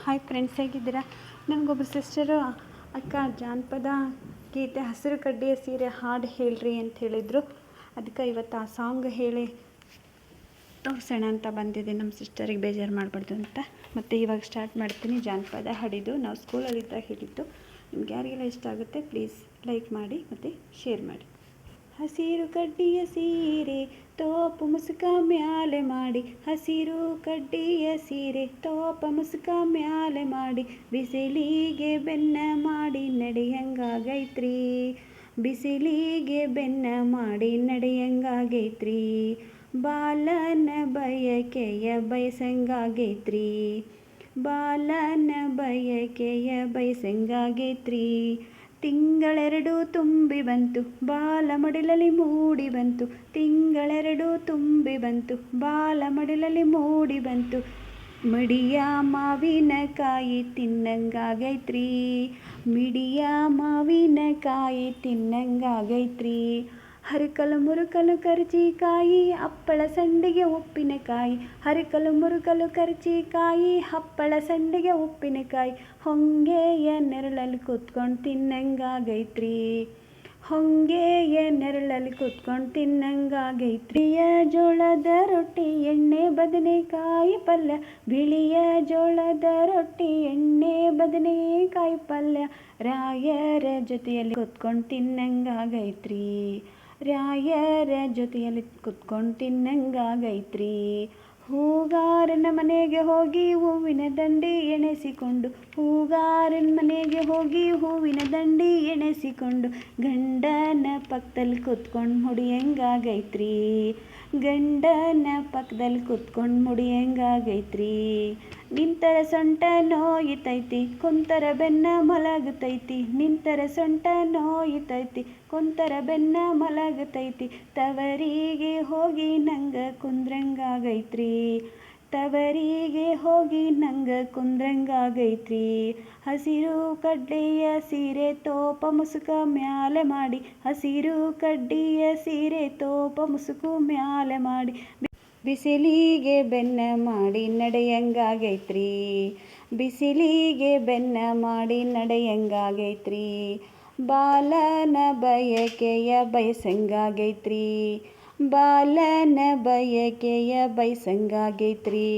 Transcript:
Hi friends, ಹೇಗಿದ್ದೀರಾ? ನನಗೊಬ್ಬರು sister ಅಕ್ಕ ಜಾನಪದ ಗೀತೆ ಹಸಿರು ಕಡ್ಡಿಯ ಸೀರೆ ಹಾಡು ಹೇಳ್ರಿ ಅಂತ ಹೇಳಿದರು. ಅದಕ್ಕೆ ಇವತ್ತು ಆ ಸಾಂಗ್ ಹೇಳಿ ತೋರಿಸೋಣ ಅಂತ ಬಂದಿದೆ. ನಮ್ಮ ಸಿಸ್ಟರಿಗೆ ಬೇಜಾರು ಮಾಡಬಾರ್ದು ಅಂತ. ಮತ್ತು ಇವಾಗ ಸ್ಟಾರ್ಟ್ ಮಾಡ್ತೀನಿ. ಜಾನಪದ ಹಾಡಿದ್ದು ನಾವು ಸ್ಕೂಲಲ್ಲಿದ್ದಾಗ ಹೇಳಿದ್ದು. ನಿಮ್ಗೆ ಯಾರಿಗೆಲ್ಲ ಇಷ್ಟ ಆಗುತ್ತೆ ಪ್ಲೀಸ್ ಲೈಕ್ ಮಾಡಿ ಮತ್ತು ಶೇರ್ ಮಾಡಿ. ಹಸಿರು ಕಡ್ಡಿಯ ಸೀರೆ ತೋಪ ಮುಸುಕ ಮ್ಯಾಲೆ ಮಾಡಿ, ಹಸಿರು ಕಡ್ಡಿಯ ಸೀರೆ ತೋಪ ಮುಸುಕ ಮ್ಯಾಲೆ ಮಾಡಿ, ಬಿಸಿಲಿಗೆ ಬೆನ್ನ ಮಾಡಿ ನಡೆಯಂಗಾಗೈತ್ರಿ, ಬಿಸಿಲಿಗೆ ಬೆನ್ನ ಮಾಡಿ ನಡೆಯಂಗಾಗೈತ್ರಿ, ಬಾಲನ ಬಯಕೆಯ ಬಯಸಂಗಾಗೈತ್ರಿ, ಬಾಲನ ಬಯಕೆಯ ಬಯಸಂಗಾಗೈತ್ರಿ. ತಿಂಗಳೆರಡು ತುಂಬಿ ಬಂತು ಬಾಲ ಮಡಿಲಲ್ಲಿ ಮೂಡಿ ಬಂತು, ತಿಂಗಳೆರಡು ತುಂಬಿ ಬಂತು ಬಾಲ ಮಡಿಲಲ್ಲಿ ಮೂಡಿ ಬಂತು, ಮಿಡಿಯ ಮಾವಿನಕಾಯಿ ತಿನ್ನಂಗಾಗೈತ್ರಿ, ಮಿಡಿಯ ಮಾವಿನಕಾಯಿ ತಿನ್ನಂಗಾಗೈತ್ರಿ. ಹರಿಕಲು ಮುರುಕಲು ಕರ್ಜಿಕಾಯಿ ಹಪ್ಪಳ ಸಂಡಿಗೆ ಉಪ್ಪಿನಕಾಯಿ, ಹರಿಕಲು ಮುರುಕಲು ಕರ್ಜಿಕಾಯಿ ಹಪ್ಪಳ ಸಂಡಿಗೆ ಉಪ್ಪಿನಕಾಯಿ, ಹೊಂಗೆಯ ನೆರಳಲ್ಲಿ ಕೂತ್ಕೊಂಡು ತಿನ್ನಂಗಾಗೈತ್ರಿ, ಹೊಂಗೆಯ ನೆರಳಲ್ಲಿ ಕೂತ್ಕೊಂಡು ತಿನ್ನಂಗಾಗೈತ್ರಿ. ಬಿಳಿಯ ಜೋಳದ ರೊಟ್ಟಿ ಎಣ್ಣೆ ಬದನೆಕಾಯಿ ಪಲ್ಯ, ಬಿಳಿಯ ಜೋಳದ ರೊಟ್ಟಿ ಎಣ್ಣೆ ಬದನೆಕಾಯಿ ಪಲ್ಯ, ರಾಯರ ಜೊತೆಯಲ್ಲಿ ಕೂತ್ಕೊಂಡು ತಿನ್ನಂಗಾಗೈತ್ರಿ, ರಾಯರ ಜೊತೆಯಲ್ಲಿ ಕೂತ್ಕೊಂಡು ತಿನ್ನಂಗಾಗೈತ್ರಿ. ಹೂಗಾರನ ಮನೆಗೆ ಹೋಗಿ ಹೂವಿನ ದಂಡಿ ಎಣೆಸಿಕೊಂಡು, ಹೂಗಾರನ ಮನೆಗೆ ಹೋಗಿ ಹೂವಿನ ದಂಡಿ ಎಣೆಸಿಕೊಂಡು, ಗಂಡನ ಪಕ್ಕದಲ್ಲಿ ಕೂತ್ಕೊಂಡು ಮುಡಿಯಂಗಾಗೈತ್ರಿ, ಗಂಡನ ಪಕ್ಕದಲ್ಲಿ ಕೂತ್ಕೊಂಡು ಮುಡಿಯಂಗಾಗೈತ್ರಿ. ನಿಂತರ ಸೊಂಟ ನೋಯಿತೈತಿ ಕುಂತರ ಬೆನ್ನ ಮಲಗತೈತಿ, ನಿಂತರ ಸೊಂಟ ನೋಯಿತೈತಿ ಕುಂತರ ಬೆನ್ನ ಮಲಗತೈತಿ, ತವರಿಗೆ ಹೋಗಿ ನಂಗ ಕುಂದ್ರಂಗಾಗೈತ್ರಿ, ತವರಿಗೆ ಹೋಗಿ ನಂಗ ಕುಂದ್ರಂಗಾಗೈತ್ರಿ. ಹಸಿರು ಕಡ್ಡಿಯ ಸೀರೆ ತೋಪ ಮುಸುಕ ಮ್ಯಾಲೆ ಮಾಡಿ, ಹಸಿರು ಕಡ್ಡಿಯ ಸೀರೆ ತೋಪ ಮುಸುಕು ಮ್ಯಾಲೆ ಮಾಡಿ, ಬಿಸಿಲಿಗೆ ಬೆನ್ನ ಮಾಡಿ ನಡೆಯಂಗಾಗೈತ್ರಿ, ಬಿಸಿಲಿಗೆ ಬೆನ್ನ ಮಾಡಿ ನಡೆಯಂಗಾಗೈತ್ರಿ, ಬಾಲನ ಬಯಕೆಯ ಬಯಸಂಗಾಗೈತ್ರಿ, ಬಾಲನ ಬಯಕೆಯ ಬಯಸಂಗಾಗೈತ್ರಿ.